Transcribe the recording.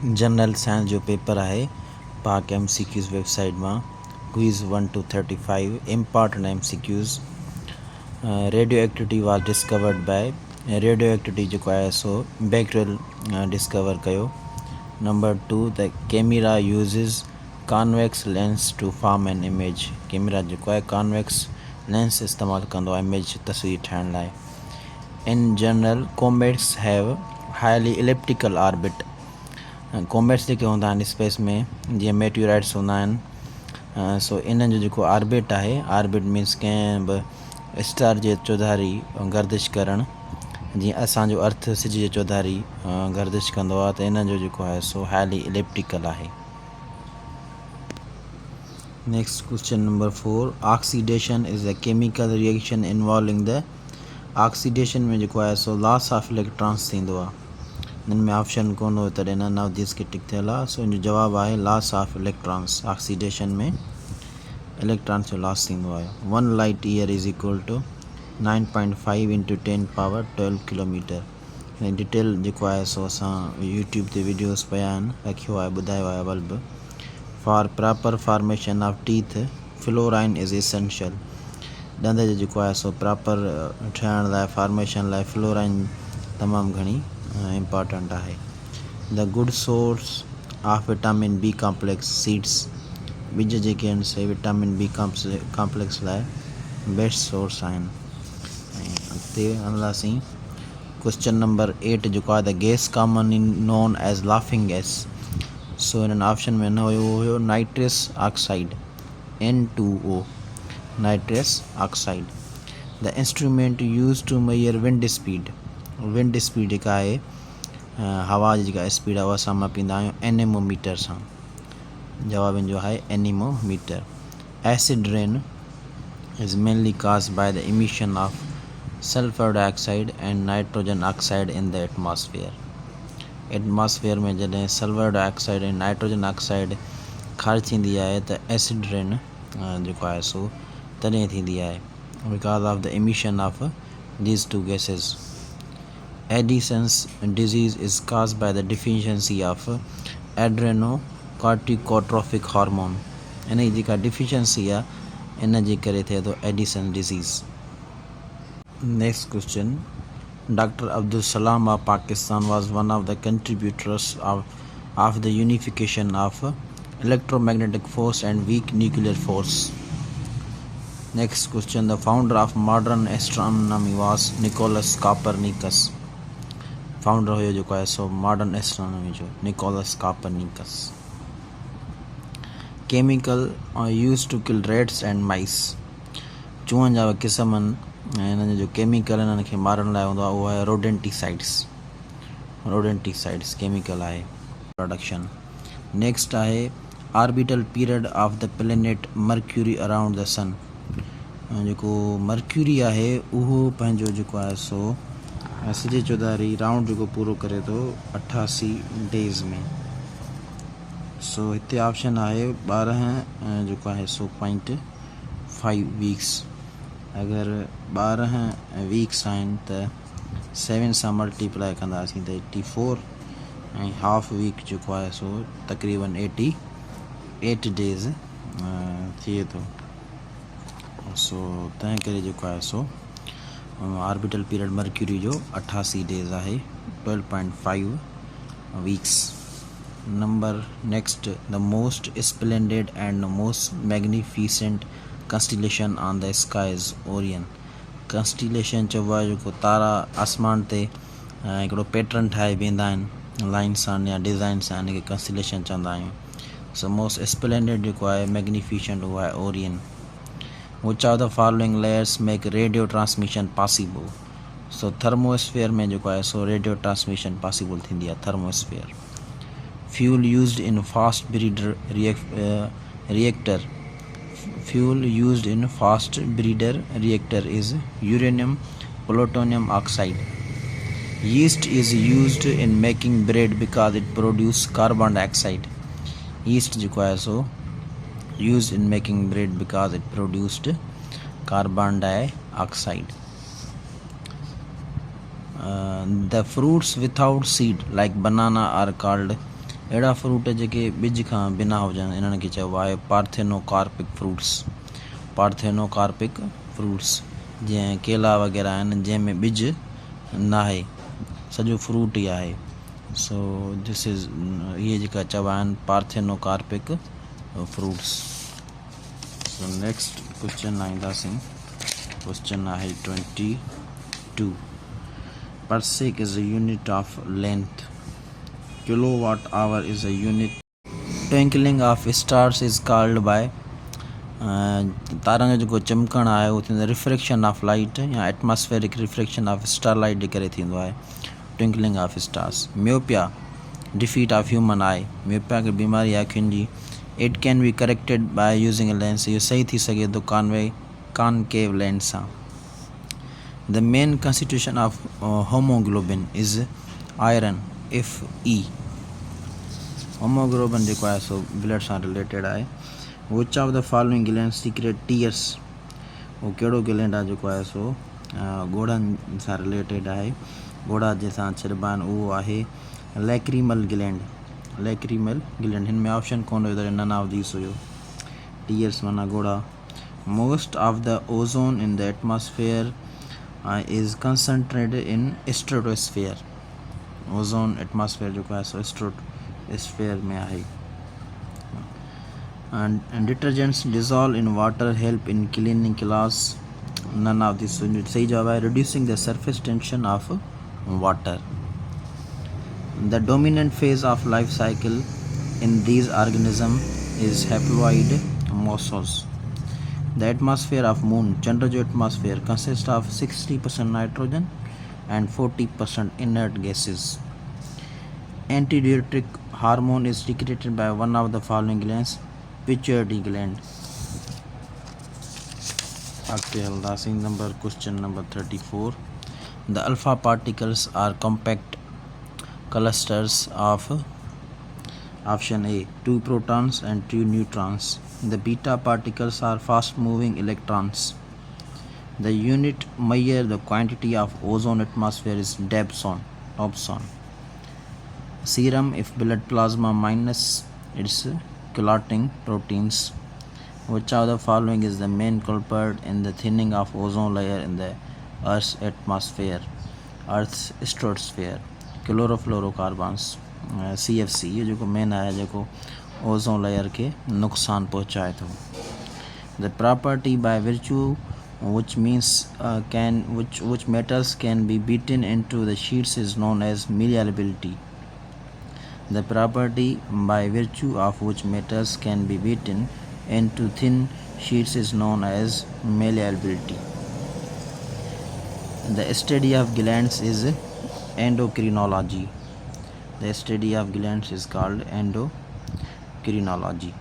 General science जो paper है Pak MCQs website में quiz 1 to 35 important MCQs। Radio activity was discovered by radio activity जो है सो बैक्टेरियल डिस्कवर कयो। Number 2 the camera uses convex lens to form an image. Camera जो है convex lens इस्तेमाल कंदो इमेज तस्वीर ठाहिण लाइ। In general comets have highly elliptical orbit. Comets जेके हूंदा आहिनि स्पेस में जीअं मेट्यूराइट्स हूंदा आहिनि, सो इन्हनि जो जेको ऑर्बिट आहे, ऑर्बिट मीन्स कंहिं बि स्टार जे चौधारी गर्दिश करणु, जीअं असांजो अर्थ सिज जे चौधारी गर्दिश कंदो आहे, त इन्हनि जो जेको आहे सो हाईली इलिप्टिकल आहे। Next question number 4 oxidation is a chemical reaction involving the oxidation में जेको आहे सो लॉस ऑफ इलेक्ट्रॉन्स थींदो आहे। हिन में ऑप्शन कोन हो तॾहिं न नवदीस के टिक थियल आहे, सो इन जो जवाबु आहे लॉस ऑफ इलेक्ट्रॉन्स। ऑक्सीडेशन में इलेक्ट्रॉन्स जो लॉस थींदो आहे। 1 light year is equal to 9.5 × 10⁻12 kilometre. ऐं डिटेल जेको आहे सो असां यूट्यूब ते वीडियोस पिया आहिनि, रखियो आहे, ॿुधायो आहे bulb. For proper formation of teeth fluorine is essential. ॾंद जो जेको आहे सो प्रॉपर ठहण लाइ, फॉर्मेशन लाइ फ्लोराइन तमामु घणी इम्पॉर्टेंट आहे। The good source of vitamin B complex seeds. बीज जेके आहिनि से विटामिन बी कॉम्प्लेक्स लाइ बेस्ट सोर्स आहिनि। ऐं अॻिते हलंदासीं। क्वेश्चन नंबर 8 जेको आहे the gas commonly known as laughing gas. So हिननि ऑप्शन में न हुयो nitrous oxide N2O, nitrous oxide. The instrument use to measure wind speed. Wind speed जेका आहे, हवा जी जेका स्पीड आहे, उहा असां मापींदा आहियूं एनेमोमीटर सां। जवाब जो आहे anemometer. Acid rain is mainly caused by the emission of sulphur dioxide and nitrogen oxide in the atmosphere. Atmosphere में जॾहिं सल्फर डाइऑक्साइड ऐं नाइट्रोजन ऑक्साइड ख़ारिज थींदी आहे त एसिड रेन जेको आहे सो तॾहिं थींदी आहे, because of the emission of these two gases. Addison's disease is caused by the deficiency of adrenocorticotropic hormone। इन जी जेका डिफिशंसी आहे इन जे करे थिए थो Addison disease. Next question. Doctor Abdul Salam of Pakistan was one of the contributors of the unification of electromagnetic force and weak nuclear force. Next question. The founder of modern astronomy was Nicolas Copernicus. Founder हुयो जेको आहे सो modern astronomy जो Nicolas Copernicus. Chemical use to kill rats and mice. चूहनि जा क़िस्म आहिनि, ऐं हिननि जो केमिकल हिननि खे मारण लाइ हूंदो आहे उहो आहे रोडेंटिसाइड्स। रोडेंटिसाइड्स केमिकल आहे प्रोडक्शन। नेक्स्ट आहे orbital period of the planet Mercury around the sun. जेको मर्क्यूरी आहे उहो पंहिंजो जेको आहे सो सिज चौधारी राउंड जेको पूरो करे थो 88 डेज़ में। सो हिते ऑप्शन आहे 12 जेको आहे सो 0.5 वीक्स। अगरि 12 वीक्स आहिनि त 7 सां मल्टीप्लाई कंदासीं त 84, ऐं हाफ वीक जेको आहे सो तक़रीबन 88 डेज़ थिए थो। सो तंहिं करे जेको आहे सो ऑर्बिटल पीरियड मर्क्यूरी जो 88 डेज़ आहे, 12.5 weeks. Number next. The most splendid and most magnificent constellation on the sky is Orion. Constellation चइबो आहे जेको तारा आसमान ते हिकिड़ो पैटर्न ठाहे वेंदा आहिनि लाइन सां या डिज़ाइन सां, हिनखे कंस्टिलेशन चवंदा आहियूं। सो मोस्ट स्प्लेंडेड जेको आहे मैग्निफिसेंट उहो आहे Orion. Which of the following layers make radio transmission possible? So thermosphere में जेको आहे सो रेडियो ट्रांसमिशन पॉसिबल थींदी आहे, thermosphere. Fuel used in fast breeder reactor. Fuel used in fast breeder reactor is uranium plutonium oxide. Yeast is used in making bread because it produces carbon dioxide। yeast जेको आहे सो used in making bread because it produced carbon dioxide। The fruits without seed like banana are called अहिड़ा fruit जेके ॿिज खां बिना हुजनि इन्हनि खे चइबो आहे पार्थेनोकार्पिक फ्रूट्स। पार्थेनोकार्पिक फ्रूट्स जीअं केला वग़ैरह आहिनि जंहिंमें ॿिज न आहे, सॼो फ्रूट ई आहे। सो दिस इज़ इहे जेका चइबा आहिनि parthenocarpic fruits. So next question ईंदासीं, क्वेश्चन आहे 22। Parsec is a unit of length. Kilowatt hour is a unit. Twinkling of stars is called by तारनि जो जेको चमकणु आहे उहो थींदो आहे रिफ्रेक्शन ऑफ लाइट या एटमॉस्फेरिक रिफ्रेक्शन ऑफ स्टारलाइट जे करे थींदो आहे twinkling of stars. Myopia defect of human eye, myopia खे बीमारी आहे अखियुनि जी। It can be corrected by using a lens, इहो सही थी सघे थो कॉनकेव लेंस सां। The main constitution of hemoglobin is iron, Fe. hemoglobin जेको आहे सो ब्लड सां रिलेटेड आहे। Which of the following glands secrete tears? उहो कहिड़ो ग्लैंड आहे जेको आहे सो ॻोड़नि सां रिलेटेड आहे, ॻोड़ा जंहिंसां छिड़िबा आहिनि, उहो आहे लैक्रीमल ग्लैंड। लैक्रीमल ग्लैंड, हिन में ऑप्शन कोन हुयो त नन ऑफ दीस हुयो। टीयर्स माना ॻोड़ा। Most of the ozone in the atmosphere is concentrated in stratosphere. Ozone atmosphere जेको आहे सो स्ट्रेटोस्फेयर में आहे। and detergents dissolve in water help in cleaning clothes. None of this सही जवाब है reducing the surface tension of water. The dominant phase of life cycle in these organisms is haploid meiosis. The atmosphere of moon, Chandra jo atmosphere, consists of 60% nitrogen and 40% inert gases. Antidiuretic hormone is secreted by one of the following glands, pituitary gland. Question number 34. The alpha particles are compact clusters of option A, 2 protons and 2 neutrons. The beta particles are fast moving electrons. The unit measure the quantity of ozone atmosphere is Dobson. Serum, if blood plasma minus its clotting proteins. Which of the following is the main culprit in the thinning of ozone layer in the Earth's atmosphere, Earth's stratosphere? Chlorofluorocarbons, CFC, ये जो main है जो ozone layer के नुकसान पहुँचाए थो। The property by virtue which metals can be beaten into the sheets is known as malleability. The property by virtue of which metals can be beaten into thin sheets is known as malleability. The study of glands is endocrinology. The study of glands is called endocrinology.